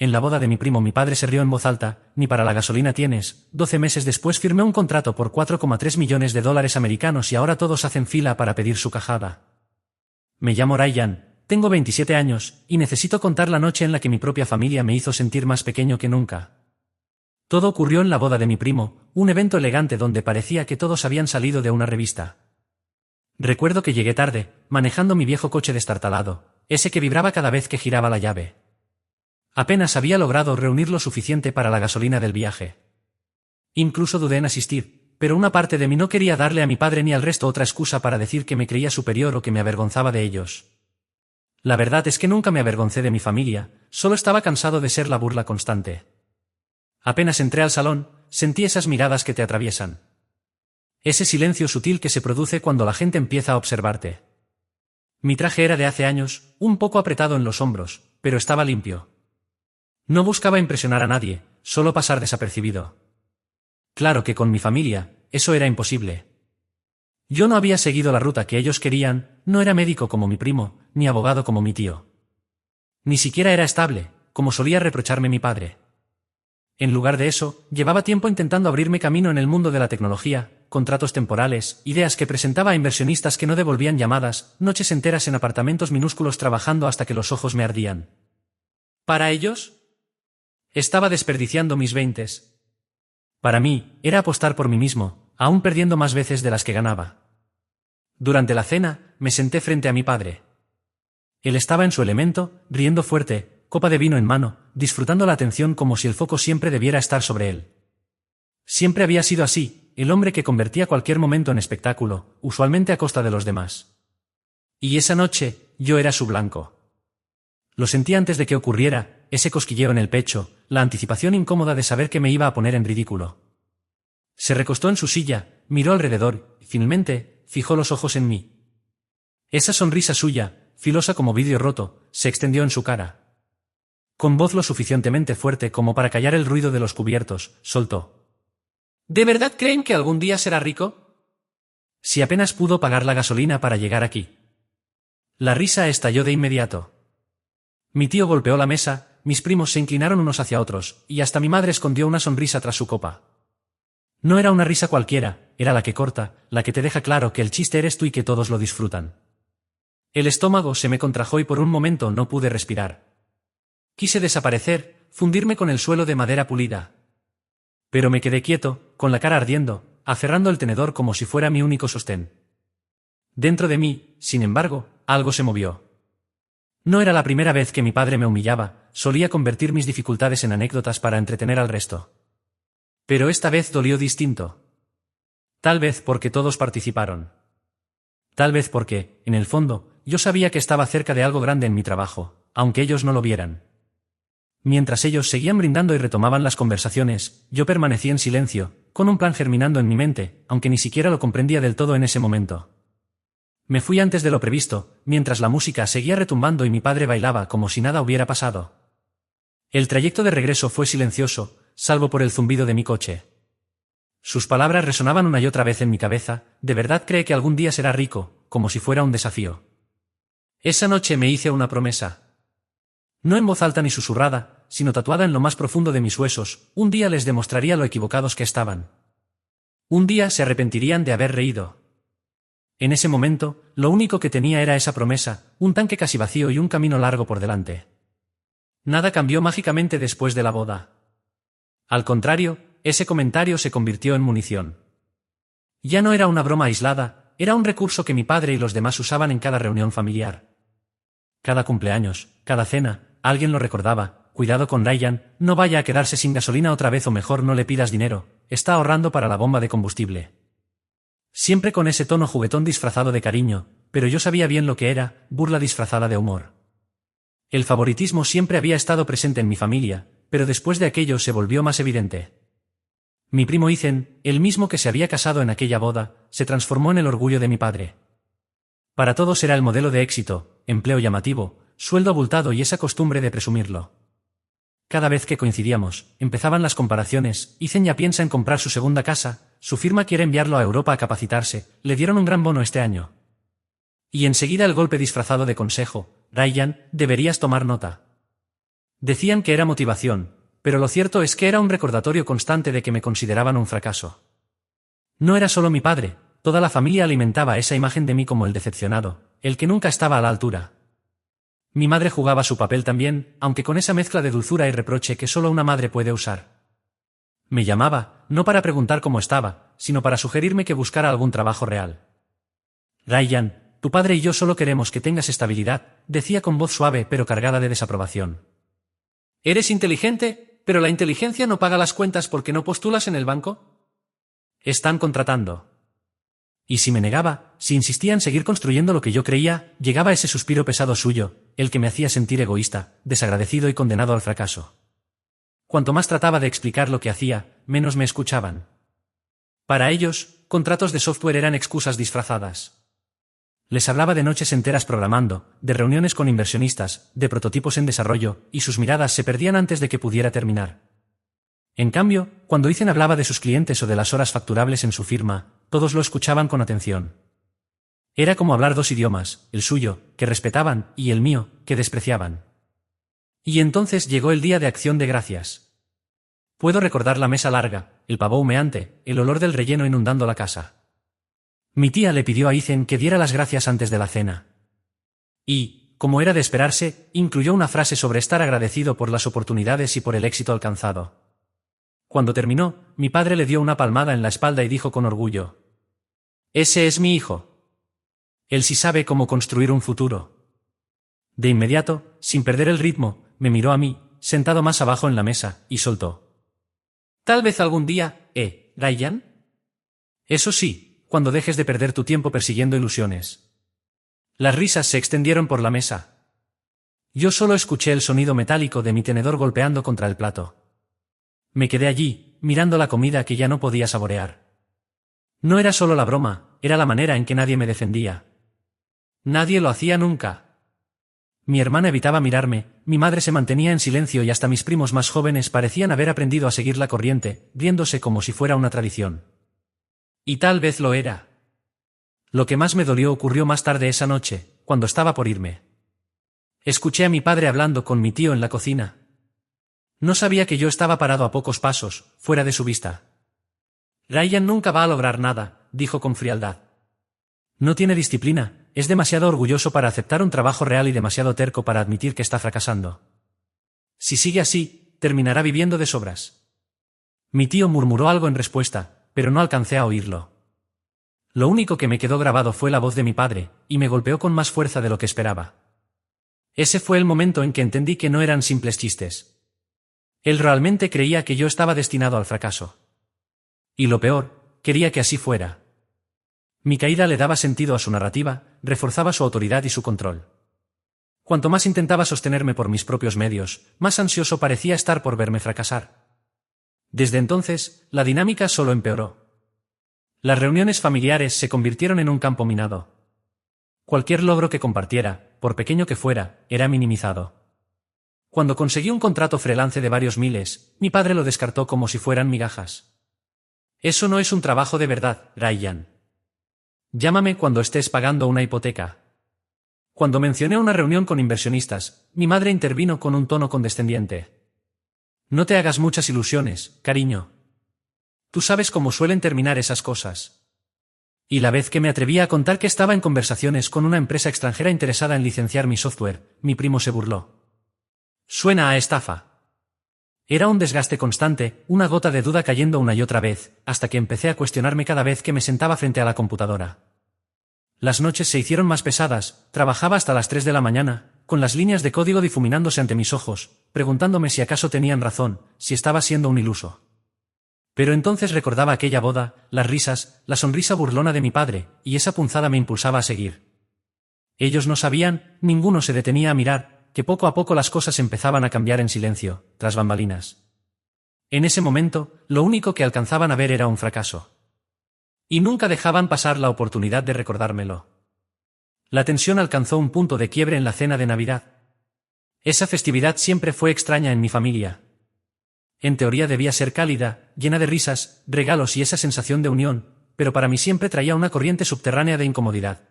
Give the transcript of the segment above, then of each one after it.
En la boda de mi primo mi padre se rió en voz alta: ni para la gasolina tienes. 12 meses después firmé un contrato por $4,3 millones americanos y ahora todos hacen fila para pedir su cajada. Me llamo Ryan, tengo 27 años, y necesito contar la noche en la que mi propia familia me hizo sentir más pequeño que nunca. Todo ocurrió en la boda de mi primo, un evento elegante donde parecía que todos habían salido de una revista. Recuerdo que llegué tarde, manejando mi viejo coche destartalado, ese que vibraba cada vez que giraba la llave. Apenas había logrado reunir lo suficiente para la gasolina del viaje. Incluso dudé en asistir, pero una parte de mí no quería darle a mi padre ni al resto otra excusa para decir que me creía superior o que me avergonzaba de ellos. La verdad es que nunca me avergoncé de mi familia, solo estaba cansado de ser la burla constante. Apenas entré al salón, sentí esas miradas que te atraviesan. Ese silencio sutil que se produce cuando la gente empieza a observarte. Mi traje era de hace años, un poco apretado en los hombros, pero estaba limpio. No buscaba impresionar a nadie, solo pasar desapercibido. Claro que con mi familia, eso era imposible. Yo no había seguido la ruta que ellos querían, no era médico como mi primo, ni abogado como mi tío. Ni siquiera era estable, como solía reprocharme mi padre. En lugar de eso, llevaba tiempo intentando abrirme camino en el mundo de la tecnología, contratos temporales, ideas que presentaba a inversionistas que no devolvían llamadas, noches enteras en apartamentos minúsculos trabajando hasta que los ojos me ardían. ¿Para ellos? Estaba desperdiciando mis 20s. Para mí, era apostar por mí mismo, aún perdiendo más veces de las que ganaba. Durante la cena, me senté frente a mi padre. Él estaba en su elemento, riendo fuerte, copa de vino en mano, disfrutando la atención como si el foco siempre debiera estar sobre él. Siempre había sido así, el hombre que convertía cualquier momento en espectáculo, usualmente a costa de los demás. Y esa noche, yo era su blanco. Lo sentí antes de que ocurriera, ese cosquilleo en el pecho, la anticipación incómoda de saber que me iba a poner en ridículo. Se recostó en su silla, miró alrededor, y finalmente, fijó los ojos en mí. Esa sonrisa suya, filosa como vidrio roto, se extendió en su cara. Con voz lo suficientemente fuerte como para callar el ruido de los cubiertos, soltó: ¿De verdad creen que algún día será rico? Si apenas pudo pagar la gasolina para llegar aquí. La risa estalló de inmediato. Mi tío golpeó la mesa, mis primos se inclinaron unos hacia otros, y hasta mi madre escondió una sonrisa tras su copa. No era una risa cualquiera, era la que corta, la que te deja claro que el chiste eres tú y que todos lo disfrutan. El estómago se me contrajo y por un momento no pude respirar. Quise desaparecer, fundirme con el suelo de madera pulida. Pero me quedé quieto, con la cara ardiendo, aferrando el tenedor como si fuera mi único sostén. Dentro de mí, sin embargo, algo se movió. No era la primera vez que mi padre me humillaba, solía convertir mis dificultades en anécdotas para entretener al resto. Pero esta vez dolió distinto. Tal vez porque todos participaron. Tal vez porque, en el fondo, yo sabía que estaba cerca de algo grande en mi trabajo, aunque ellos no lo vieran. Mientras ellos seguían brindando y retomaban las conversaciones, yo permanecí en silencio, con un plan germinando en mi mente, aunque ni siquiera lo comprendía del todo en ese momento. Me fui antes de lo previsto, mientras la música seguía retumbando y mi padre bailaba como si nada hubiera pasado. El trayecto de regreso fue silencioso, salvo por el zumbido de mi coche. Sus palabras resonaban una y otra vez en mi cabeza: ¿de verdad cree que algún día será rico?, como si fuera un desafío. Esa noche me hice una promesa. No en voz alta ni susurrada, sino tatuada en lo más profundo de mis huesos: un día les demostraría lo equivocados que estaban. Un día se arrepentirían de haber reído. En ese momento, lo único que tenía era esa promesa, un tanque casi vacío y un camino largo por delante. Nada cambió mágicamente después de la boda. Al contrario, ese comentario se convirtió en munición. Ya no era una broma aislada, era un recurso que mi padre y los demás usaban en cada reunión familiar. Cada cumpleaños, cada cena, alguien lo recordaba: cuidado con Ryan, no vaya a quedarse sin gasolina otra vez, o mejor no le pidas dinero, está ahorrando para la bomba de combustible. Siempre con ese tono juguetón disfrazado de cariño, pero yo sabía bien lo que era, burla disfrazada de humor. El favoritismo siempre había estado presente en mi familia, pero después de aquello se volvió más evidente. Mi primo Ethan, el mismo que se había casado en aquella boda, se transformó en el orgullo de mi padre. Para todos era el modelo de éxito: empleo llamativo, sueldo abultado y esa costumbre de presumirlo. Cada vez que coincidíamos, empezaban las comparaciones: Ethan ya piensa en comprar su segunda casa, su firma quiere enviarlo a Europa a capacitarse, le dieron un gran bono este año. Y enseguida el golpe disfrazado de consejo: Ryan, deberías tomar nota. Decían que era motivación, pero lo cierto es que era un recordatorio constante de que me consideraban un fracaso. No era solo mi padre, toda la familia alimentaba esa imagen de mí como el decepcionado, el que nunca estaba a la altura. Mi madre jugaba su papel también, aunque con esa mezcla de dulzura y reproche que solo una madre puede usar. Me llamaba, no para preguntar cómo estaba, sino para sugerirme que buscara algún trabajo real. Ryan, tu padre y yo solo queremos que tengas estabilidad, decía con voz suave pero cargada de desaprobación. ¿Eres inteligente, pero la inteligencia no paga las cuentas porque no postulas en el banco? Están contratando. Y si me negaba, si insistía en seguir construyendo lo que yo creía, llegaba ese suspiro pesado suyo, el que me hacía sentir egoísta, desagradecido y condenado al fracaso. Cuanto más trataba de explicar lo que hacía, menos me escuchaban. Para ellos, contratos de software eran excusas disfrazadas. Les hablaba de noches enteras programando, de reuniones con inversionistas, de prototipos en desarrollo, y sus miradas se perdían antes de que pudiera terminar. En cambio, cuando Ethan hablaba de sus clientes o de las horas facturables en su firma, todos lo escuchaban con atención. Era como hablar dos idiomas, el suyo, que respetaban, y el mío, que despreciaban. Y entonces llegó el día de Acción de Gracias. Puedo recordar la mesa larga, el pavo humeante, el olor del relleno inundando la casa. Mi tía le pidió a Ethan que diera las gracias antes de la cena. Y, como era de esperarse, incluyó una frase sobre estar agradecido por las oportunidades y por el éxito alcanzado. Cuando terminó, mi padre le dio una palmada en la espalda y dijo con orgullo: «Ese es mi hijo. Él sí sabe cómo construir un futuro». De inmediato, sin perder el ritmo, me miró a mí, sentado más abajo en la mesa, y soltó: «Tal vez algún día, Ryan? Eso sí, cuando dejes de perder tu tiempo persiguiendo ilusiones». Las risas se extendieron por la mesa. Yo solo escuché el sonido metálico de mi tenedor golpeando contra el plato. Me quedé allí, mirando la comida que ya no podía saborear. No era solo la broma, era la manera en que nadie me defendía. Nadie lo hacía nunca. Mi hermana evitaba mirarme, mi madre se mantenía en silencio y hasta mis primos más jóvenes parecían haber aprendido a seguir la corriente, riéndose como si fuera una tradición. Y tal vez lo era. Lo que más me dolió ocurrió más tarde esa noche, cuando estaba por irme. Escuché a mi padre hablando con mi tío en la cocina. No sabía que yo estaba parado a pocos pasos, fuera de su vista. «Ryan nunca va a lograr nada», dijo con frialdad. «No tiene disciplina, es demasiado orgulloso para aceptar un trabajo real y demasiado terco para admitir que está fracasando. Si sigue así, terminará viviendo de sobras». Mi tío murmuró algo en respuesta, pero no alcancé a oírlo. Lo único que me quedó grabado fue la voz de mi padre, y me golpeó con más fuerza de lo que esperaba. Ese fue el momento en que entendí que no eran simples chistes. Él realmente creía que yo estaba destinado al fracaso. Y lo peor, quería que así fuera. Mi caída le daba sentido a su narrativa, reforzaba su autoridad y su control. Cuanto más intentaba sostenerme por mis propios medios, más ansioso parecía estar por verme fracasar. Desde entonces, la dinámica solo empeoró. Las reuniones familiares se convirtieron en un campo minado. Cualquier logro que compartiera, por pequeño que fuera, era minimizado. Cuando conseguí un contrato freelance de varios miles, mi padre lo descartó como si fueran migajas. «Eso no es un trabajo de verdad, Ryan. Llámame cuando estés pagando una hipoteca». Cuando mencioné una reunión con inversionistas, mi madre intervino con un tono condescendiente. «No te hagas muchas ilusiones, cariño. Tú sabes cómo suelen terminar esas cosas». Y la vez que me atreví a contar que estaba en conversaciones con una empresa extranjera interesada en licenciar mi software, mi primo se burló. «Suena a estafa». Era un desgaste constante, una gota de duda cayendo una y otra vez, hasta que empecé a cuestionarme cada vez que me sentaba frente a la computadora. Las noches se hicieron más pesadas, trabajaba hasta las 3 de la mañana, con las líneas de código difuminándose ante mis ojos, preguntándome si acaso tenían razón, si estaba siendo un iluso. Pero entonces recordaba aquella boda, las risas, la sonrisa burlona de mi padre, y esa punzada me impulsaba a seguir. Ellos no sabían, ninguno se detenía a mirar, que poco a poco las cosas empezaban a cambiar en silencio, tras bambalinas. En ese momento, lo único que alcanzaban a ver era un fracaso. Y nunca dejaban pasar la oportunidad de recordármelo. La tensión alcanzó un punto de quiebre en la cena de Navidad. Esa festividad siempre fue extraña en mi familia. En teoría debía ser cálida, llena de risas, regalos y esa sensación de unión, pero para mí siempre traía una corriente subterránea de incomodidad.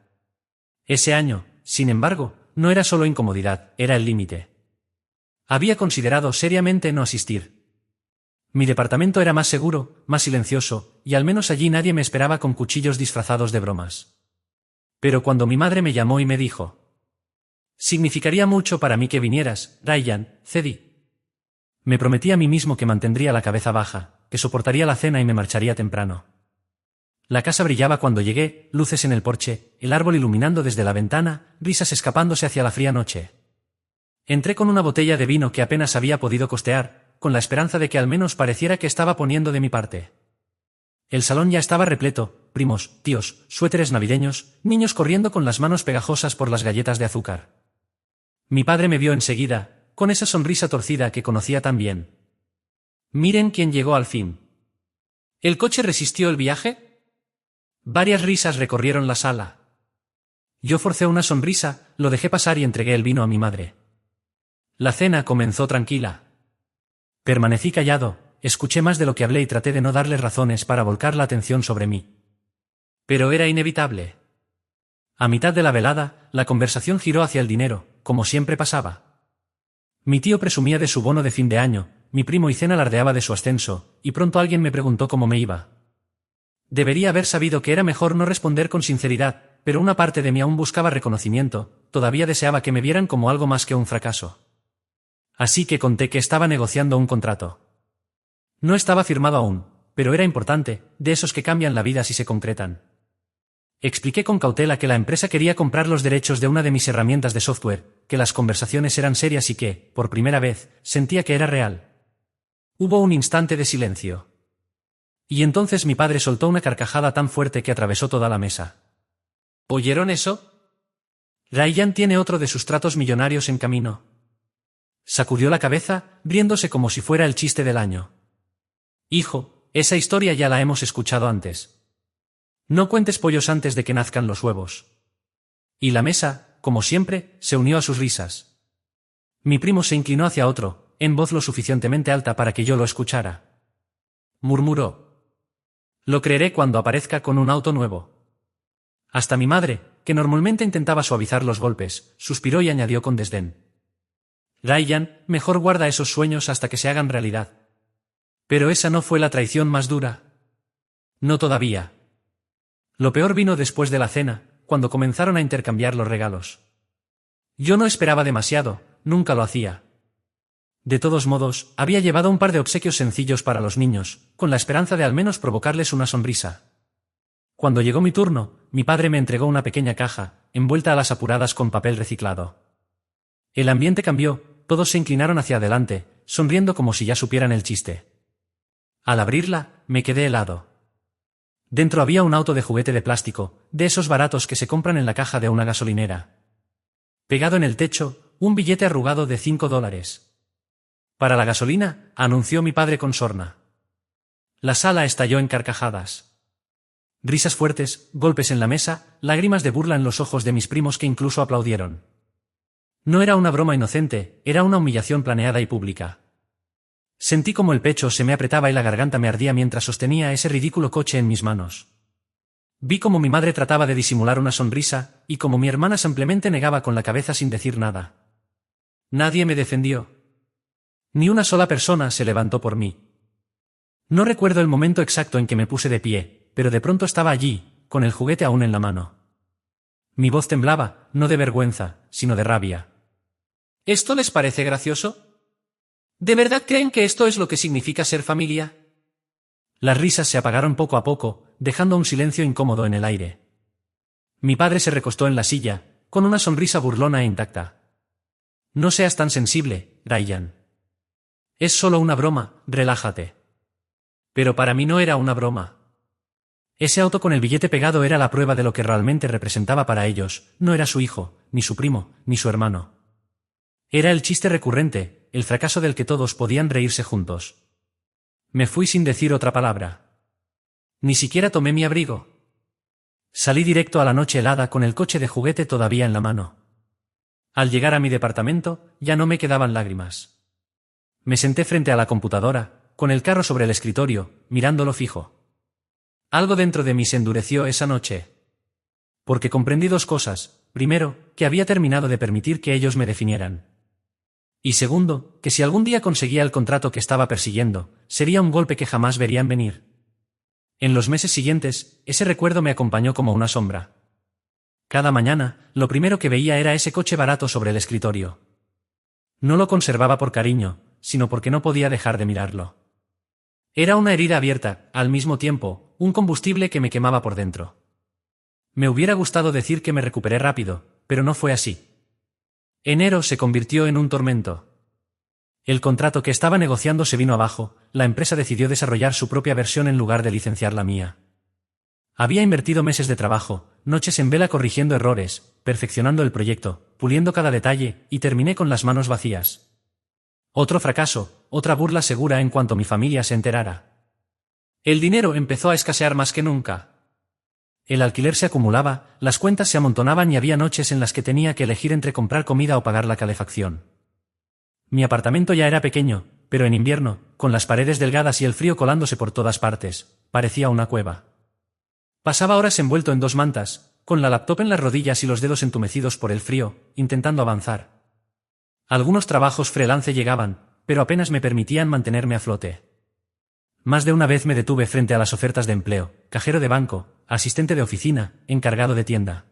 Ese año, sin embargo, no era solo incomodidad, era el límite. Había considerado seriamente no asistir. Mi departamento era más seguro, más silencioso, y al menos allí nadie me esperaba con cuchillos disfrazados de bromas. Pero cuando mi madre me llamó y me dijo: «Significaría mucho para mí que vinieras, Ryan», cedí. Me prometí a mí mismo que mantendría la cabeza baja, que soportaría la cena y me marcharía temprano. La casa brillaba cuando llegué, luces en el porche, el árbol iluminando desde la ventana, risas escapándose hacia la fría noche. Entré con una botella de vino que apenas había podido costear, con la esperanza de que al menos pareciera que estaba poniendo de mi parte. El salón ya estaba repleto, primos, tíos, suéteres navideños, niños corriendo con las manos pegajosas por las galletas de azúcar. Mi padre me vio enseguida, con esa sonrisa torcida que conocía tan bien. «Miren quién llegó al fin». ¿El coche resistió el viaje? Varias risas recorrieron la sala. Yo forcé una sonrisa, lo dejé pasar y entregué el vino a mi madre. La cena comenzó tranquila. Permanecí callado, escuché más de lo que hablé y traté de no darles razones para volcar la atención sobre mí. Pero era inevitable. A mitad de la velada, la conversación giró hacia el dinero, como siempre pasaba. Mi tío presumía de su bono de fin de año, mi primo Icen alardeaba de su ascenso, y pronto alguien me preguntó cómo me iba. Debería haber sabido que era mejor no responder con sinceridad, pero una parte de mí aún buscaba reconocimiento, todavía deseaba que me vieran como algo más que un fracaso. Así que conté que estaba negociando un contrato. No estaba firmado aún, pero era importante, de esos que cambian la vida si se concretan. Expliqué con cautela que la empresa quería comprar los derechos de una de mis herramientas de software, que las conversaciones eran serias y que, por primera vez, sentía que era real. Hubo un instante de silencio. Y entonces mi padre soltó una carcajada tan fuerte que atravesó toda la mesa. ¿Oyeron eso? Ryan tiene otro de sus tratos millonarios en camino. Sacudió la cabeza, riéndose como si fuera el chiste del año. Hijo, esa historia ya la hemos escuchado antes. No cuentes pollos antes de que nazcan los huevos. Y la mesa, como siempre, se unió a sus risas. Mi primo se inclinó hacia otro, en voz lo suficientemente alta para que yo lo escuchara. Murmuró: «Lo creeré cuando aparezca con un auto nuevo». Hasta mi madre, que normalmente intentaba suavizar los golpes, suspiró y añadió con desdén: «Ryan, mejor guarda esos sueños hasta que se hagan realidad». Pero esa no fue la traición más dura. No todavía. Lo peor vino después de la cena, cuando comenzaron a intercambiar los regalos. Yo no esperaba demasiado, nunca lo hacía. De todos modos, había llevado un par de obsequios sencillos para los niños, con la esperanza de al menos provocarles una sonrisa. Cuando llegó mi turno, mi padre me entregó una pequeña caja, envuelta a las apuradas con papel reciclado. El ambiente cambió, todos se inclinaron hacia adelante, sonriendo como si ya supieran el chiste. Al abrirla, me quedé helado. Dentro había un auto de juguete de plástico, de esos baratos que se compran en la caja de una gasolinera. Pegado en el techo, un billete arrugado de $5. «Para la gasolina», anunció mi padre con sorna. La sala estalló en carcajadas. Risas fuertes, golpes en la mesa, lágrimas de burla en los ojos de mis primos que incluso aplaudieron. No era una broma inocente, era una humillación planeada y pública. Sentí como el pecho se me apretaba y la garganta me ardía mientras sostenía ese ridículo coche en mis manos. Vi cómo mi madre trataba de disimular una sonrisa, y cómo mi hermana simplemente negaba con la cabeza sin decir nada. Nadie me defendió. Ni una sola persona se levantó por mí. No recuerdo el momento exacto en que me puse de pie, pero de pronto estaba allí, con el juguete aún en la mano. Mi voz temblaba, no de vergüenza, sino de rabia. ¿Esto les parece gracioso? ¿De verdad creen que esto es lo que significa ser familia? Las risas se apagaron poco a poco, dejando un silencio incómodo en el aire. Mi padre se recostó en la silla, con una sonrisa burlona e intacta. «No seas tan sensible, Ryan. Es solo una broma, relájate». Pero para mí no era una broma. Ese auto con el billete pegado era la prueba de lo que realmente representaba para ellos, no era su hijo, ni su primo, ni su hermano. Era el chiste recurrente, el fracaso del que todos podían reírse juntos. Me fui sin decir otra palabra. Ni siquiera tomé mi abrigo. Salí directo a la noche helada con el coche de juguete todavía en la mano. Al llegar a mi departamento, ya no me quedaban lágrimas. Me senté frente a la computadora, con el carro sobre el escritorio, mirándolo fijo. Algo dentro de mí se endureció esa noche. Porque comprendí dos cosas. Primero, que había terminado de permitir que ellos me definieran. Y segundo, que si algún día conseguía el contrato que estaba persiguiendo, sería un golpe que jamás verían venir. En los meses siguientes, ese recuerdo me acompañó como una sombra. Cada mañana, lo primero que veía era ese coche barato sobre el escritorio. No lo conservaba por cariño, sino porque no podía dejar de mirarlo. Era una herida abierta, al mismo tiempo, un combustible que me quemaba por dentro. Me hubiera gustado decir que me recuperé rápido, pero no fue así. Enero se convirtió en un tormento. El contrato que estaba negociando se vino abajo, la empresa decidió desarrollar su propia versión en lugar de licenciar la mía. Había invertido meses de trabajo, noches en vela corrigiendo errores, perfeccionando el proyecto, puliendo cada detalle, y terminé con las manos vacías. Otro fracaso, otra burla segura en cuanto mi familia se enterara. El dinero empezó a escasear más que nunca. El alquiler se acumulaba, las cuentas se amontonaban y había noches en las que tenía que elegir entre comprar comida o pagar la calefacción. Mi apartamento ya era pequeño, pero en invierno, con las paredes delgadas y el frío colándose por todas partes, parecía una cueva. Pasaba horas envuelto en 2 mantas, con la laptop en las rodillas y los dedos entumecidos por el frío, intentando avanzar. Algunos trabajos freelance llegaban, pero apenas me permitían mantenerme a flote. Más de una vez me detuve frente a las ofertas de empleo, cajero de banco, asistente de oficina, encargado de tienda.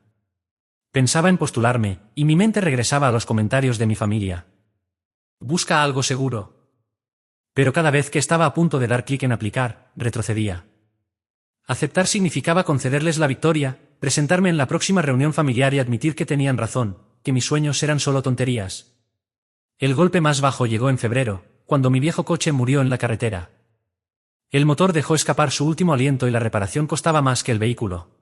Pensaba en postularme, y mi mente regresaba a los comentarios de mi familia. Busca algo seguro. Pero cada vez que estaba a punto de dar clic en aplicar, retrocedía. Aceptar significaba concederles la victoria, presentarme en la próxima reunión familiar y admitir que tenían razón, que mis sueños eran solo tonterías. El golpe más bajo llegó en febrero, cuando mi viejo coche murió en la carretera. El motor dejó escapar su último aliento y la reparación costaba más que el vehículo.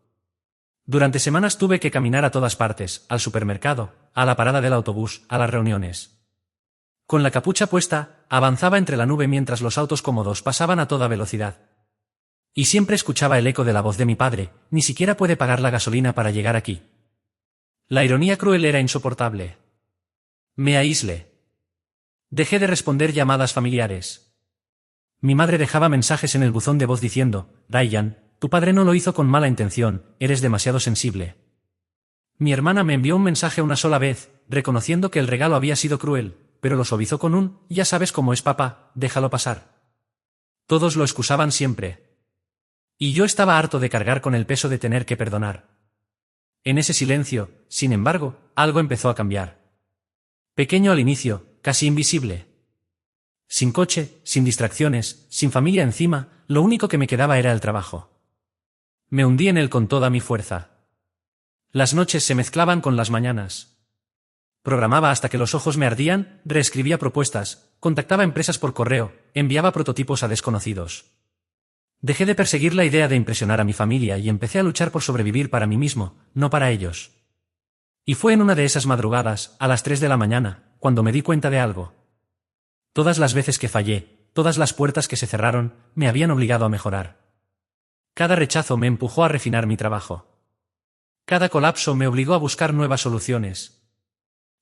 Durante semanas tuve que caminar a todas partes, al supermercado, a la parada del autobús, a las reuniones. Con la capucha puesta, avanzaba entre la nube mientras los autos cómodos pasaban a toda velocidad. Y siempre escuchaba el eco de la voz de mi padre: ni siquiera puede pagar la gasolina para llegar aquí. La ironía cruel era insoportable. Me aislé. Dejé de responder llamadas familiares. Mi madre dejaba mensajes en el buzón de voz diciendo: Ryan, tu padre no lo hizo con mala intención, eres demasiado sensible. Mi hermana me envió un mensaje una sola vez, reconociendo que el regalo había sido cruel, pero lo suavizó con un: ya sabes cómo es papá, déjalo pasar. Todos lo excusaban siempre. Y yo estaba harto de cargar con el peso de tener que perdonar. En ese silencio, sin embargo, algo empezó a cambiar. Pequeño al inicio, casi invisible. Sin coche, sin distracciones, sin familia encima, lo único que me quedaba era el trabajo. Me hundí en él con toda mi fuerza. Las noches se mezclaban con las mañanas. Programaba hasta que los ojos me ardían, reescribía propuestas, contactaba empresas por correo, enviaba prototipos a desconocidos. Dejé de perseguir la idea de impresionar a mi familia y empecé a luchar por sobrevivir para mí mismo, no para ellos. Y fue en una de esas madrugadas, a las 3 de la mañana, cuando me di cuenta de algo. Todas las veces que fallé, todas las puertas que se cerraron, me habían obligado a mejorar. Cada rechazo me empujó a refinar mi trabajo. Cada colapso me obligó a buscar nuevas soluciones.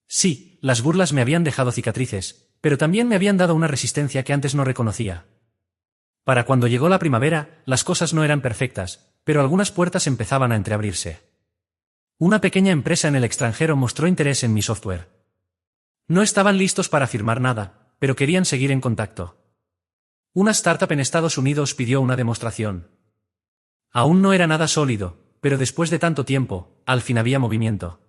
Sí, las burlas me habían dejado cicatrices, pero también me habían dado una resistencia que antes no reconocía. Para cuando llegó la primavera, las cosas no eran perfectas, pero algunas puertas empezaban a entreabrirse. Una pequeña empresa en el extranjero mostró interés en mi software. No estaban listos para firmar nada, pero querían seguir en contacto. Una startup en Estados Unidos pidió una demostración. Aún no era nada sólido, pero después de tanto tiempo, al fin había movimiento.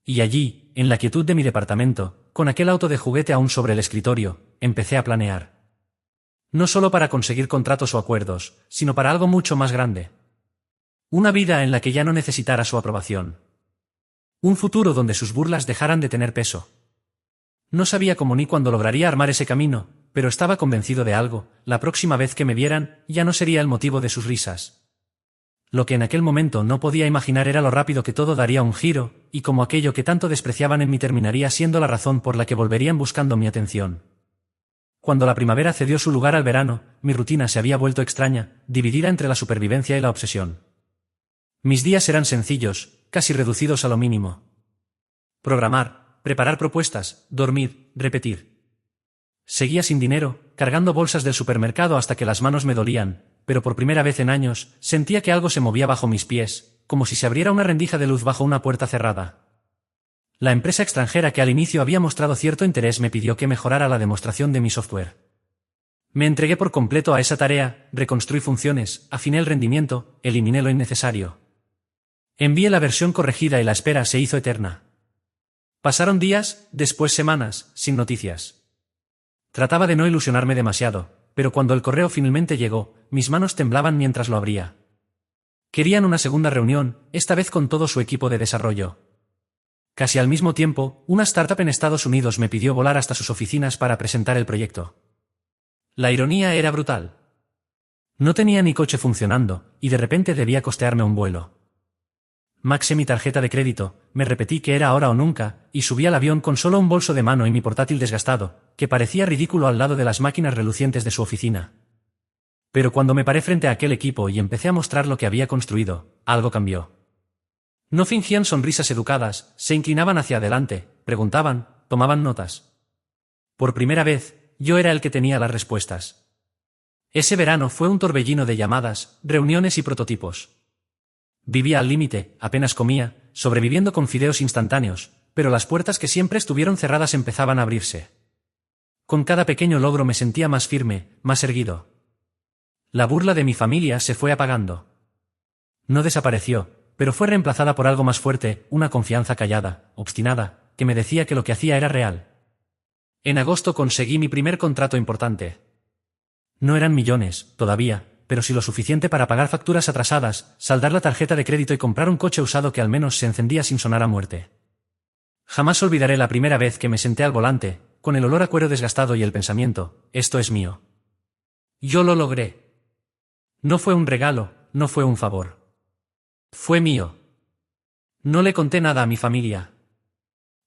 Y allí, en la quietud de mi departamento, con aquel auto de juguete aún sobre el escritorio, empecé a planear. No solo para conseguir contratos o acuerdos, sino para algo mucho más grande. Una vida en la que ya no necesitara su aprobación. Un futuro donde sus burlas dejaran de tener peso. No sabía cómo ni cuándo lograría armar ese camino, pero estaba convencido de algo: la próxima vez que me vieran, ya no sería el motivo de sus risas. Lo que en aquel momento no podía imaginar era lo rápido que todo daría un giro, y cómo aquello que tanto despreciaban en mí terminaría siendo la razón por la que volverían buscando mi atención. Cuando la primavera cedió su lugar al verano, mi rutina se había vuelto extraña, dividida entre la supervivencia y la obsesión. Mis días eran sencillos, casi reducidos a lo mínimo. Programar, preparar propuestas, dormir, repetir. Seguía sin dinero, cargando bolsas del supermercado hasta que las manos me dolían, pero por primera vez en años, sentía que algo se movía bajo mis pies, como si se abriera una rendija de luz bajo una puerta cerrada. La empresa extranjera que al inicio había mostrado cierto interés me pidió que mejorara la demostración de mi software. Me entregué por completo a esa tarea, reconstruí funciones, afiné el rendimiento, eliminé lo innecesario. Envié la versión corregida y la espera se hizo eterna. Pasaron días, después semanas, sin noticias. Trataba de no ilusionarme demasiado, pero cuando el correo finalmente llegó, mis manos temblaban mientras lo abría. Querían una segunda reunión, esta vez con todo su equipo de desarrollo. Casi al mismo tiempo, una startup en Estados Unidos me pidió volar hasta sus oficinas para presentar el proyecto. La ironía era brutal. No tenía ni coche funcionando, y de repente debía costearme un vuelo. Maxé mi tarjeta de crédito, me repetí que era ahora o nunca, y subí al avión con solo un bolso de mano y mi portátil desgastado, que parecía ridículo al lado de las máquinas relucientes de su oficina. Pero cuando me paré frente a aquel equipo y empecé a mostrar lo que había construido, algo cambió. No fingían sonrisas educadas, se inclinaban hacia adelante, preguntaban, tomaban notas. Por primera vez, yo era el que tenía las respuestas. Ese verano fue un torbellino de llamadas, reuniones y prototipos. Vivía al límite, apenas comía, sobreviviendo con fideos instantáneos, pero las puertas que siempre estuvieron cerradas empezaban a abrirse. Con cada pequeño logro me sentía más firme, más erguido. La burla de mi familia se fue apagando. No desapareció, pero fue reemplazada por algo más fuerte, una confianza callada, obstinada, que me decía que lo que hacía era real. En agosto conseguí mi primer contrato importante. No eran millones, todavía, pero sí lo suficiente para pagar facturas atrasadas, saldar la tarjeta de crédito y comprar un coche usado que al menos se encendía sin sonar a muerte. Jamás olvidaré la primera vez que me senté al volante, con el olor a cuero desgastado y el pensamiento, esto es mío. Yo lo logré. No fue un regalo, no fue un favor. Fue mío. No le conté nada a mi familia.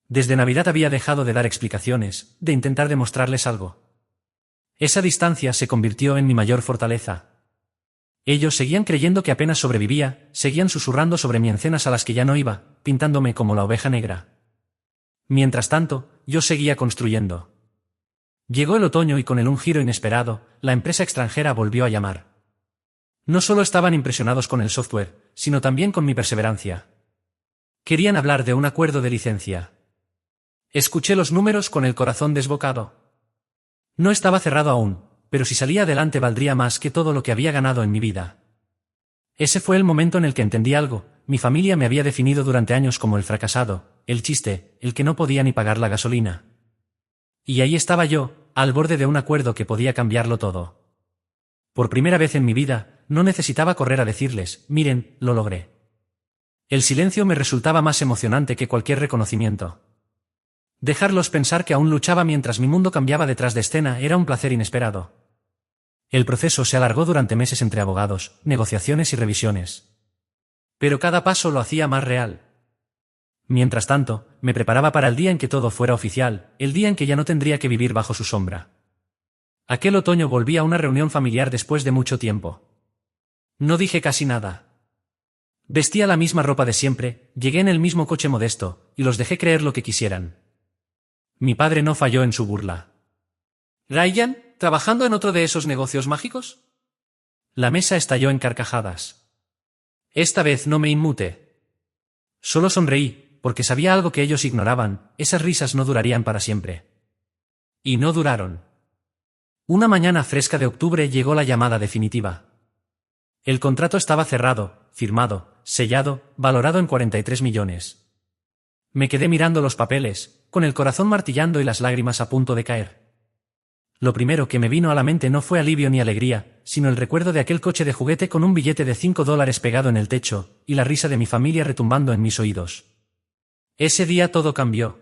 Desde Navidad había dejado de dar explicaciones, de intentar demostrarles algo. Esa distancia se convirtió en mi mayor fortaleza. Ellos seguían creyendo que apenas sobrevivía, seguían susurrando sobre mí en cenas a las que ya no iba, pintándome como la oveja negra. Mientras tanto, yo seguía construyendo. Llegó el otoño y con él un giro inesperado, la empresa extranjera volvió a llamar. No solo estaban impresionados con el software, sino también con mi perseverancia. Querían hablar de un acuerdo de licencia. Escuché los números con el corazón desbocado. No estaba cerrado aún, pero si salía adelante valdría más que todo lo que había ganado en mi vida. Ese fue el momento en el que entendí algo, mi familia me había definido durante años como el fracasado, el chiste, el que no podía ni pagar la gasolina. Y ahí estaba yo, al borde de un acuerdo que podía cambiarlo todo. Por primera vez en mi vida, no necesitaba correr a decirles, miren, lo logré. El silencio me resultaba más emocionante que cualquier reconocimiento. Dejarlos pensar que aún luchaba mientras mi mundo cambiaba detrás de escena era un placer inesperado. El proceso se alargó durante meses entre abogados, negociaciones y revisiones. Pero cada paso lo hacía más real. Mientras tanto, me preparaba para el día en que todo fuera oficial, el día en que ya no tendría que vivir bajo su sombra. Aquel otoño volví a una reunión familiar después de mucho tiempo. No dije casi nada. Vestía la misma ropa de siempre, llegué en el mismo coche modesto, y los dejé creer lo que quisieran. Mi padre no falló en su burla. «¿Ryan, trabajando en otro de esos negocios mágicos?» La mesa estalló en carcajadas. Esta vez no me inmuté. Solo sonreí, porque sabía algo que ellos ignoraban, esas risas no durarían para siempre. Y no duraron. Una mañana fresca de octubre llegó la llamada definitiva. El contrato estaba cerrado, firmado, sellado, valorado en 43 millones. Me quedé mirando los papeles, con el corazón martillando y las lágrimas a punto de caer. Lo primero que me vino a la mente no fue alivio ni alegría, sino el recuerdo de aquel coche de juguete con un billete de $5 pegado en el techo, y la risa de mi familia retumbando en mis oídos. Ese día todo cambió.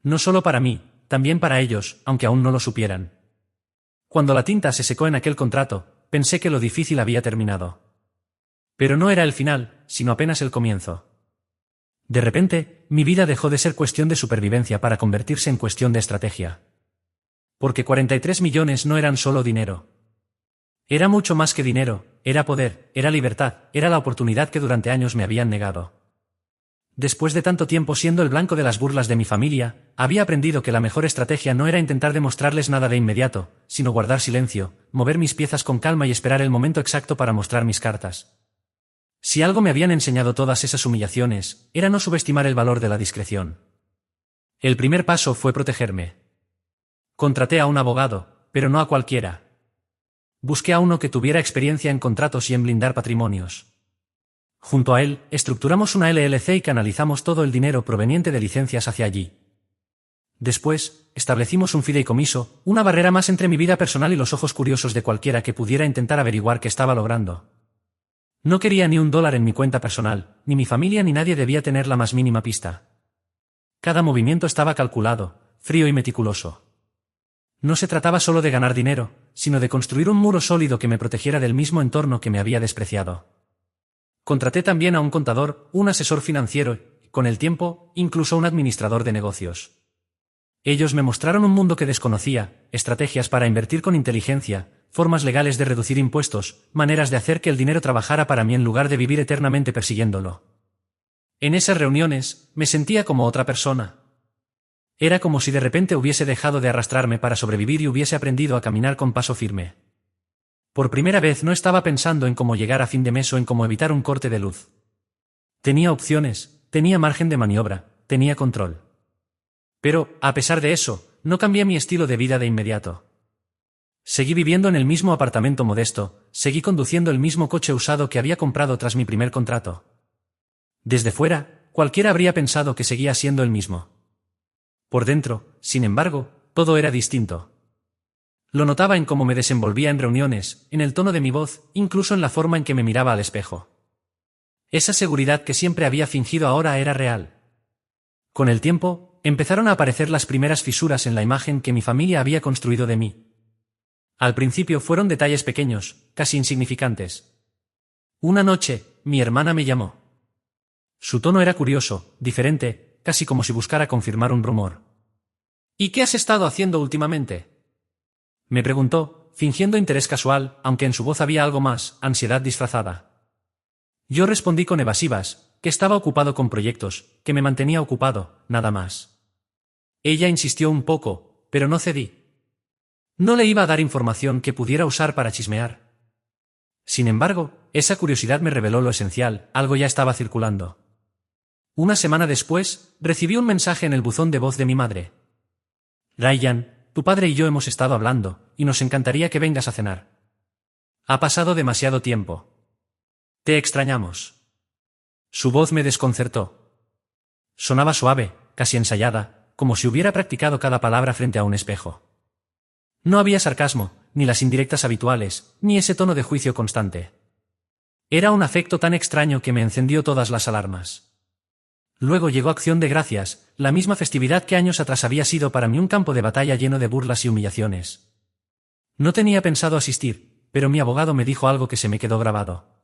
No solo para mí, también para ellos, aunque aún no lo supieran. Cuando la tinta se secó en aquel contrato, pensé que lo difícil había terminado. Pero no era el final, sino apenas el comienzo. De repente, mi vida dejó de ser cuestión de supervivencia para convertirse en cuestión de estrategia. Porque 43 millones no eran solo dinero. Era mucho más que dinero, era poder, era libertad, era la oportunidad que durante años me habían negado. Después de tanto tiempo siendo el blanco de las burlas de mi familia, había aprendido que la mejor estrategia no era intentar demostrarles nada de inmediato, sino guardar silencio, mover mis piezas con calma y esperar el momento exacto para mostrar mis cartas. Si algo me habían enseñado todas esas humillaciones, era no subestimar el valor de la discreción. El primer paso fue protegerme. Contraté a un abogado, pero no a cualquiera. Busqué a uno que tuviera experiencia en contratos y en blindar patrimonios. Junto a él, estructuramos una LLC y canalizamos todo el dinero proveniente de licencias hacia allí. Después, establecimos un fideicomiso, una barrera más entre mi vida personal y los ojos curiosos de cualquiera que pudiera intentar averiguar qué estaba logrando. No quería ni $1 en mi cuenta personal, ni mi familia ni nadie debía tener la más mínima pista. Cada movimiento estaba calculado, frío y meticuloso. No se trataba solo de ganar dinero, sino de construir un muro sólido que me protegiera del mismo entorno que me había despreciado. Contraté también a un contador, un asesor financiero y, con el tiempo, incluso un administrador de negocios. Ellos me mostraron un mundo que desconocía, estrategias para invertir con inteligencia, formas legales de reducir impuestos, maneras de hacer que el dinero trabajara para mí en lugar de vivir eternamente persiguiéndolo. En esas reuniones, me sentía como otra persona. Era como si de repente hubiese dejado de arrastrarme para sobrevivir y hubiese aprendido a caminar con paso firme. Por primera vez no estaba pensando en cómo llegar a fin de mes o en cómo evitar un corte de luz. Tenía opciones, tenía margen de maniobra, tenía control. Pero, a pesar de eso, no cambié mi estilo de vida de inmediato. Seguí viviendo en el mismo apartamento modesto, seguí conduciendo el mismo coche usado que había comprado tras mi primer contrato. Desde fuera, cualquiera habría pensado que seguía siendo el mismo. Por dentro, sin embargo, todo era distinto. Lo notaba en cómo me desenvolvía en reuniones, en el tono de mi voz, incluso en la forma en que me miraba al espejo. Esa seguridad que siempre había fingido ahora era real. Con el tiempo, empezaron a aparecer las primeras fisuras en la imagen que mi familia había construido de mí. Al principio fueron detalles pequeños, casi insignificantes. Una noche, mi hermana me llamó. Su tono era curioso, diferente, casi como si buscara confirmar un rumor. ¿Y qué has estado haciendo últimamente?, me preguntó, fingiendo interés casual, aunque en su voz había algo más, ansiedad disfrazada. Yo respondí con evasivas, que estaba ocupado con proyectos, que me mantenía ocupado, nada más. Ella insistió un poco, pero no cedí. No le iba a dar información que pudiera usar para chismear. Sin embargo, esa curiosidad me reveló lo esencial, algo ya estaba circulando. Una semana después, recibí un mensaje en el buzón de voz de mi madre. Ryan, tu padre y yo hemos estado hablando, y nos encantaría que vengas a cenar. Ha pasado demasiado tiempo. Te extrañamos. Su voz me desconcertó. Sonaba suave, casi ensayada, como si hubiera practicado cada palabra frente a un espejo. No había sarcasmo, ni las indirectas habituales, ni ese tono de juicio constante. Era un afecto tan extraño que me encendió todas las alarmas. Luego llegó Acción de Gracias, la misma festividad que años atrás había sido para mí un campo de batalla lleno de burlas y humillaciones. No tenía pensado asistir, pero mi abogado me dijo algo que se me quedó grabado.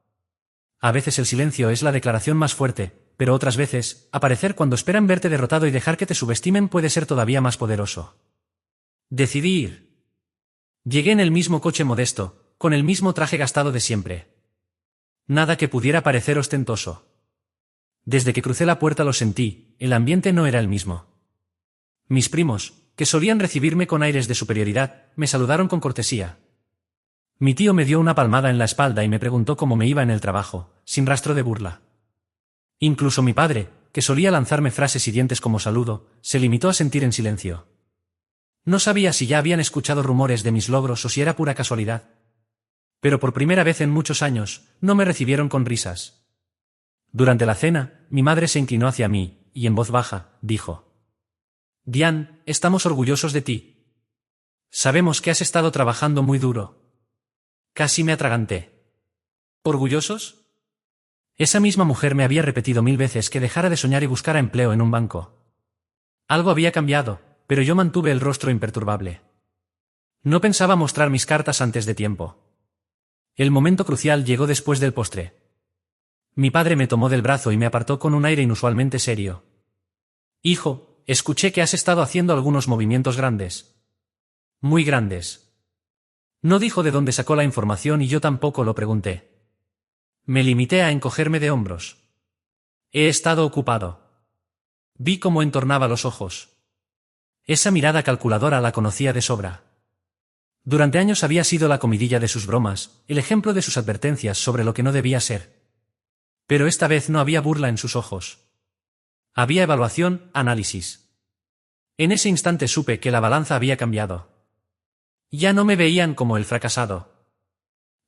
A veces el silencio es la declaración más fuerte, pero otras veces, aparecer cuando esperan verte derrotado y dejar que te subestimen puede ser todavía más poderoso. Decidí ir. Llegué en el mismo coche modesto, con el mismo traje gastado de siempre. Nada que pudiera parecer ostentoso. Desde que crucé la puerta lo sentí, el ambiente no era el mismo. Mis primos, que solían recibirme con aires de superioridad, me saludaron con cortesía. Mi tío me dio una palmada en la espalda y me preguntó cómo me iba en el trabajo, sin rastro de burla. Incluso mi padre, que solía lanzarme frases hirientes como saludo, se limitó a sentir en silencio. No sabía si ya habían escuchado rumores de mis logros o si era pura casualidad. Pero por primera vez en muchos años, no me recibieron con risas. Durante la cena, mi madre se inclinó hacia mí, y en voz baja, dijo: Diane, estamos orgullosos de ti. Sabemos que has estado trabajando muy duro. Casi me atraganté. ¿Orgullosos? Esa misma mujer me había repetido 1000 veces que dejara de soñar y buscara empleo en un banco. Algo había cambiado, pero yo mantuve el rostro imperturbable. No pensaba mostrar mis cartas antes de tiempo. El momento crucial llegó después del postre. Mi padre me tomó del brazo y me apartó con un aire inusualmente serio. Hijo, escuché que has estado haciendo algunos movimientos grandes. Muy grandes. No dijo de dónde sacó la información y yo tampoco lo pregunté. Me limité a encogerme de hombros. He estado ocupado. Vi cómo entornaba los ojos. Esa mirada calculadora la conocía de sobra. Durante años había sido la comidilla de sus bromas, el ejemplo de sus advertencias sobre lo que no debía ser. Pero esta vez no había burla en sus ojos. Había evaluación, análisis. En ese instante supe que la balanza había cambiado. Ya no me veían como el fracasado.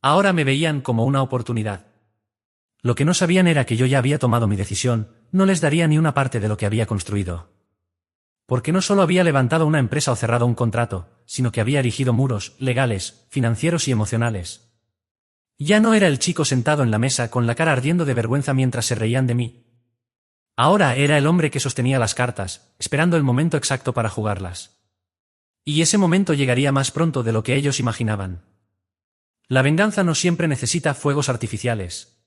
Ahora me veían como una oportunidad. Lo que no sabían era que yo ya había tomado mi decisión, no les daría ni una parte de lo que había construido. Porque no solo había levantado una empresa o cerrado un contrato, sino que había erigido muros, legales, financieros y emocionales. Ya no era el chico sentado en la mesa con la cara ardiendo de vergüenza mientras se reían de mí. Ahora era el hombre que sostenía las cartas, esperando el momento exacto para jugarlas. Y ese momento llegaría más pronto de lo que ellos imaginaban. La venganza no siempre necesita fuegos artificiales.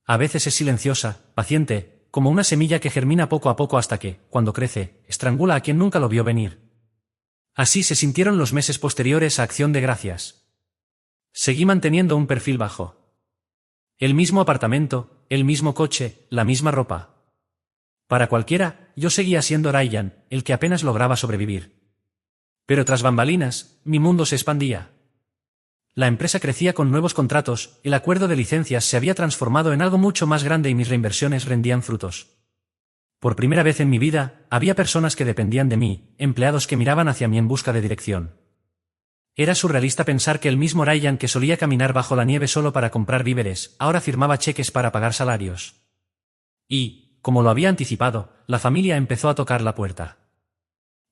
A veces es silenciosa, paciente, como una semilla que germina poco a poco hasta que, cuando crece, estrangula a quien nunca lo vio venir. Así se sintieron los meses posteriores a Acción de Gracias. Seguí manteniendo un perfil bajo. El mismo apartamento, el mismo coche, la misma ropa. Para cualquiera, yo seguía siendo Ryan, el que apenas lograba sobrevivir. Pero tras bambalinas, mi mundo se expandía. La empresa crecía con nuevos contratos, el acuerdo de licencias se había transformado en algo mucho más grande y mis reinversiones rendían frutos. Por primera vez en mi vida, había personas que dependían de mí, empleados que miraban hacia mí en busca de dirección. Era surrealista pensar que el mismo Ryan que solía caminar bajo la nieve solo para comprar víveres, ahora firmaba cheques para pagar salarios. Y, como lo había anticipado, la familia empezó a tocar la puerta.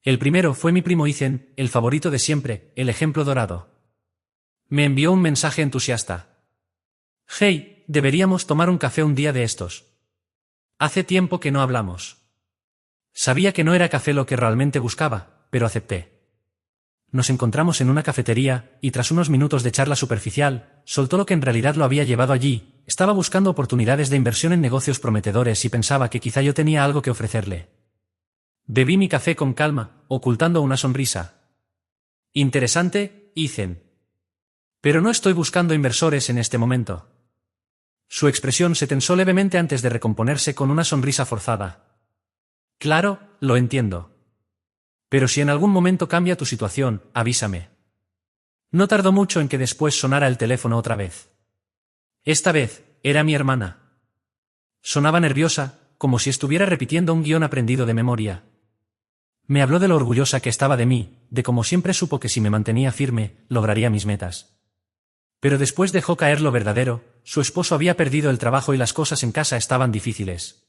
El primero fue mi primo Ethan, el favorito de siempre, el ejemplo dorado. Me envió un mensaje entusiasta. «Hey, deberíamos tomar un café un día de estos. Hace tiempo que no hablamos». Sabía que no era café lo que realmente buscaba, pero acepté. Nos encontramos en una cafetería, y tras unos minutos de charla superficial, soltó lo que en realidad lo había llevado allí. Estaba buscando oportunidades de inversión en negocios prometedores y pensaba que quizá yo tenía algo que ofrecerle. Bebí mi café con calma, ocultando una sonrisa. «Interesante, Ethan. Pero no estoy buscando inversores en este momento». Su expresión se tensó levemente antes de recomponerse con una sonrisa forzada. «Claro, lo entiendo. Pero si en algún momento cambia tu situación, avísame». No tardó mucho en que después sonara el teléfono otra vez. Esta vez, era mi hermana. Sonaba nerviosa, como si estuviera repitiendo un guión aprendido de memoria. Me habló de lo orgullosa que estaba de mí, de cómo siempre supo que si me mantenía firme, lograría mis metas. Pero después dejó caer lo verdadero, su esposo había perdido el trabajo y las cosas en casa estaban difíciles.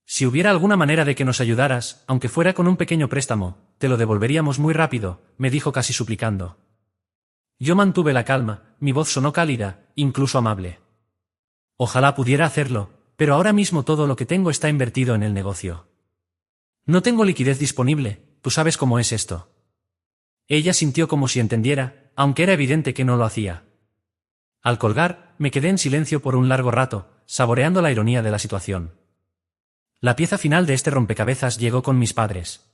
«Si hubiera alguna manera de que nos ayudaras, aunque fuera con un pequeño préstamo, te lo devolveríamos muy rápido», me dijo casi suplicando. Yo mantuve la calma, mi voz sonó cálida, incluso amable. «Ojalá pudiera hacerlo, pero ahora mismo todo lo que tengo está invertido en el negocio. No tengo liquidez disponible, tú sabes cómo es esto». Ella sintió como si entendiera, aunque era evidente que no lo hacía. Al colgar, me quedé en silencio por un largo rato, saboreando la ironía de la situación. La pieza final de este rompecabezas llegó con mis padres.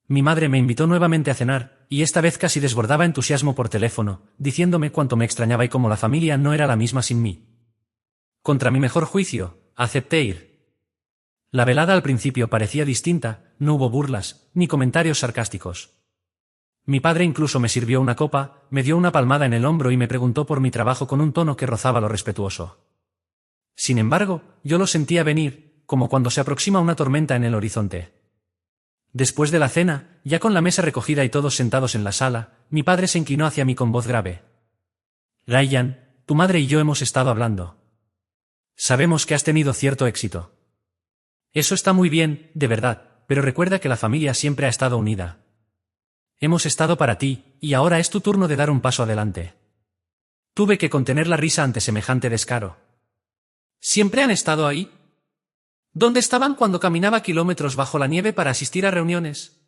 Mi madre me invitó nuevamente a cenar, y esta vez casi desbordaba entusiasmo por teléfono, diciéndome cuánto me extrañaba y cómo la familia no era la misma sin mí. Contra mi mejor juicio, acepté ir. La velada al principio parecía distinta, no hubo burlas, ni comentarios sarcásticos. Mi padre incluso me sirvió una copa, me dio una palmada en el hombro y me preguntó por mi trabajo con un tono que rozaba lo respetuoso. Sin embargo, yo lo sentía venir, como cuando se aproxima una tormenta en el horizonte. Después de la cena, ya con la mesa recogida y todos sentados en la sala, mi padre se inclinó hacia mí con voz grave. «Ryan, tu madre y yo hemos estado hablando. Sabemos que has tenido cierto éxito. Eso está muy bien, de verdad, pero recuerda que la familia siempre ha estado unida. Hemos estado para ti, y ahora es tu turno de dar un paso adelante». Tuve que contener la risa ante semejante descaro. ¿Siempre han estado ahí? ¿Dónde estaban cuando caminaba kilómetros bajo la nieve para asistir a reuniones?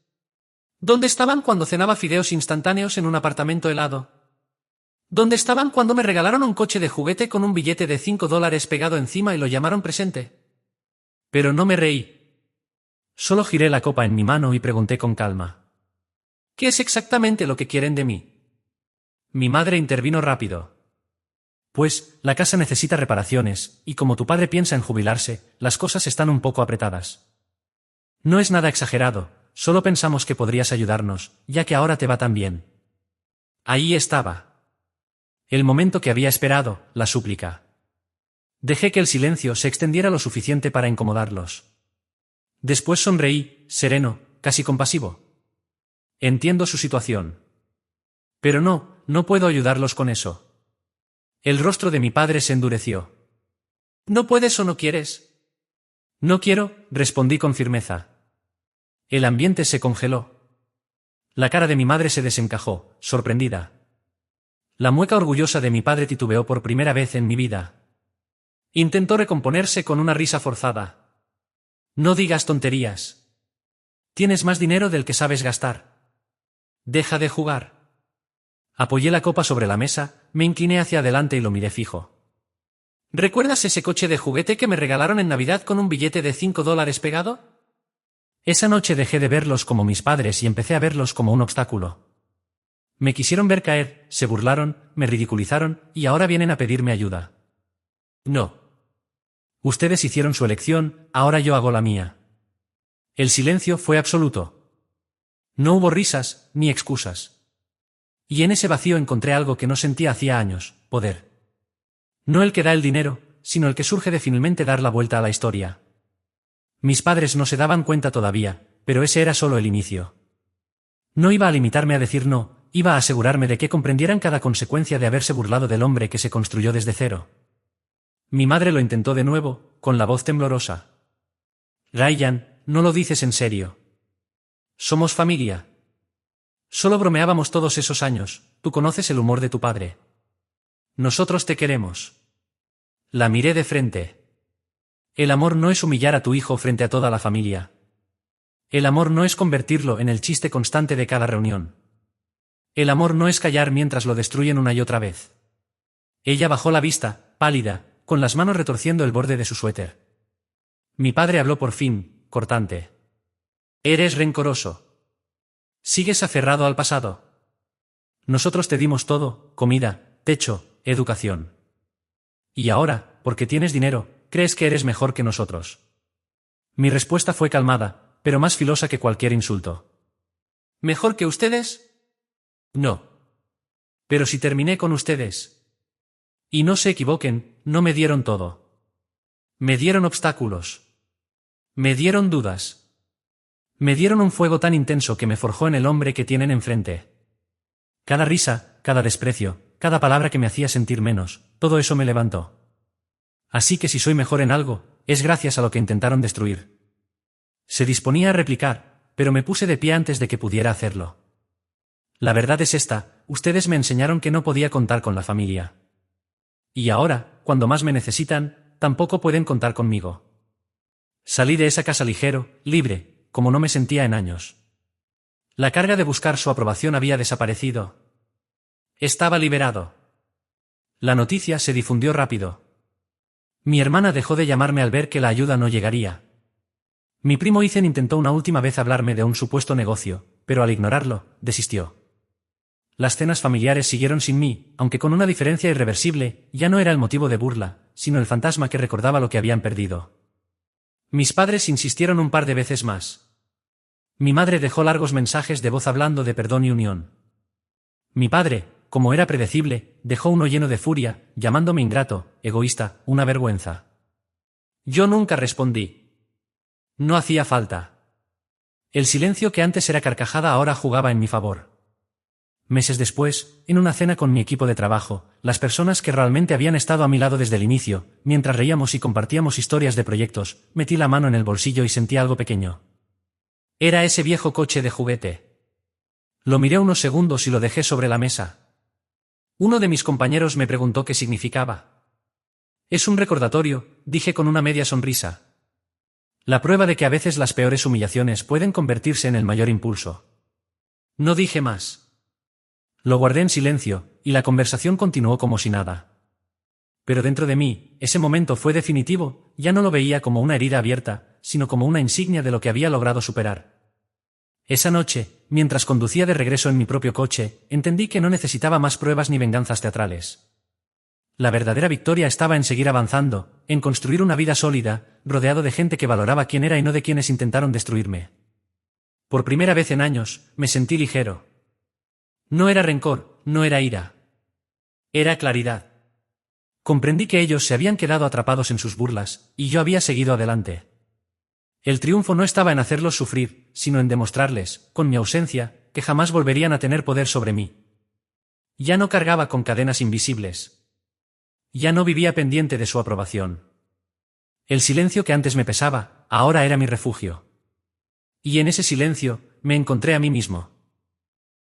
¿Dónde estaban cuando cenaba fideos instantáneos en un apartamento helado? ¿Dónde estaban cuando me regalaron un coche de juguete con un billete de $5 pegado encima y lo llamaron presente? Pero no me reí. Solo giré la copa en mi mano y pregunté con calma. ¿Qué es exactamente lo que quieren de mí? Mi madre intervino rápido. Pues, la casa necesita reparaciones, y como tu padre piensa en jubilarse, las cosas están un poco apretadas. No es nada exagerado, solo pensamos que podrías ayudarnos, ya que ahora te va tan bien. Ahí estaba. El momento que había esperado, la súplica. Dejé que el silencio se extendiera lo suficiente para incomodarlos. Después sonreí, sereno, casi compasivo. Entiendo su situación. Pero no puedo ayudarlos con eso. El rostro de mi padre se endureció. ¿No puedes o no quieres? No quiero, respondí con firmeza. El ambiente se congeló. La cara de mi madre se desencajó, sorprendida. La mueca orgullosa de mi padre titubeó por primera vez en mi vida. Intentó recomponerse con una risa forzada. No digas tonterías. Tienes más dinero del que sabes gastar. Deja de jugar. Apoyé la copa sobre la mesa, me incliné hacia adelante y lo miré fijo. ¿Recuerdas ese coche de juguete que me regalaron en Navidad con un billete de $5 pegado? Esa noche dejé de verlos como mis padres y empecé a verlos como un obstáculo. Me quisieron ver caer, se burlaron, me ridiculizaron y ahora vienen a pedirme ayuda. No. Ustedes hicieron su elección, ahora yo hago la mía. El silencio fue absoluto. No hubo risas, ni excusas. Y en ese vacío encontré algo que no sentía hacía años, poder. No el que da el dinero, sino el que surge de finalmente dar la vuelta a la historia. Mis padres no se daban cuenta todavía, pero ese era solo el inicio. No iba a limitarme a decir no, iba a asegurarme de que comprendieran cada consecuencia de haberse burlado del hombre que se construyó desde cero. Mi madre lo intentó de nuevo, con la voz temblorosa. Ryan, no lo dices en serio. Somos familia. Solo bromeábamos todos esos años, tú conoces el humor de tu padre. Nosotros te queremos. La miré de frente. El amor no es humillar a tu hijo frente a toda la familia. El amor no es convertirlo en el chiste constante de cada reunión. El amor no es callar mientras lo destruyen una y otra vez. Ella bajó la vista, pálida, con las manos retorciendo el borde de su suéter. Mi padre habló por fin, cortante. Eres rencoroso. Sigues aferrado al pasado. Nosotros te dimos todo, comida, techo, educación. Y ahora, porque tienes dinero, crees que eres mejor que nosotros. Mi respuesta fue calmada, pero más filosa que cualquier insulto. ¿Mejor que ustedes? No. Pero si terminé con ustedes. Y no se equivoquen, no me dieron todo. Me dieron obstáculos. Me dieron dudas. Me dieron un fuego tan intenso que me forjó en el hombre que tienen enfrente. Cada risa, cada desprecio, cada palabra que me hacía sentir menos, todo eso me levantó. Así que si soy mejor en algo, es gracias a lo que intentaron destruir. Se disponía a replicar, pero me puse de pie antes de que pudiera hacerlo. La verdad es esta, ustedes me enseñaron que no podía contar con la familia. Y ahora, cuando más me necesitan, tampoco pueden contar conmigo. Salí de esa casa ligero, libre, como no me sentía en años. La carga de buscar su aprobación había desaparecido. Estaba liberado. La noticia se difundió rápido. Mi hermana dejó de llamarme al ver que la ayuda no llegaría. Mi primo Ethan intentó una última vez hablarme de un supuesto negocio, pero al ignorarlo, desistió. Las cenas familiares siguieron sin mí, aunque con una diferencia irreversible, ya no era el motivo de burla, sino el fantasma que recordaba lo que habían perdido. Mis padres insistieron un par de veces más. Mi madre dejó largos mensajes de voz hablando de perdón y unión. Mi padre, como era predecible, dejó uno lleno de furia, llamándome ingrato, egoísta, una vergüenza. Yo nunca respondí. No hacía falta. El silencio que antes era carcajada ahora jugaba en mi favor. Meses después, en una cena con mi equipo de trabajo, las personas que realmente habían estado a mi lado desde el inicio, mientras reíamos y compartíamos historias de proyectos, metí la mano en el bolsillo y sentí algo pequeño. Era ese viejo coche de juguete. Lo miré unos segundos y lo dejé sobre la mesa. Uno de mis compañeros me preguntó qué significaba. Es un recordatorio, dije con una media sonrisa. La prueba de que a veces las peores humillaciones pueden convertirse en el mayor impulso. No dije más. Lo guardé en silencio, y la conversación continuó como si nada. Pero dentro de mí, ese momento fue definitivo, ya no lo veía como una herida abierta, sino como una insignia de lo que había logrado superar. Esa noche, mientras conducía de regreso en mi propio coche, entendí que no necesitaba más pruebas ni venganzas teatrales. La verdadera victoria estaba en seguir avanzando, en construir una vida sólida, rodeado de gente que valoraba quién era y no de quienes intentaron destruirme. Por primera vez en años, me sentí ligero. No era rencor, no era ira. Era claridad. Comprendí que ellos se habían quedado atrapados en sus burlas, y yo había seguido adelante. El triunfo no estaba en hacerlos sufrir, sino en demostrarles, con mi ausencia, que jamás volverían a tener poder sobre mí. Ya no cargaba con cadenas invisibles. Ya no vivía pendiente de su aprobación. El silencio que antes me pesaba, ahora era mi refugio. Y en ese silencio, me encontré a mí mismo.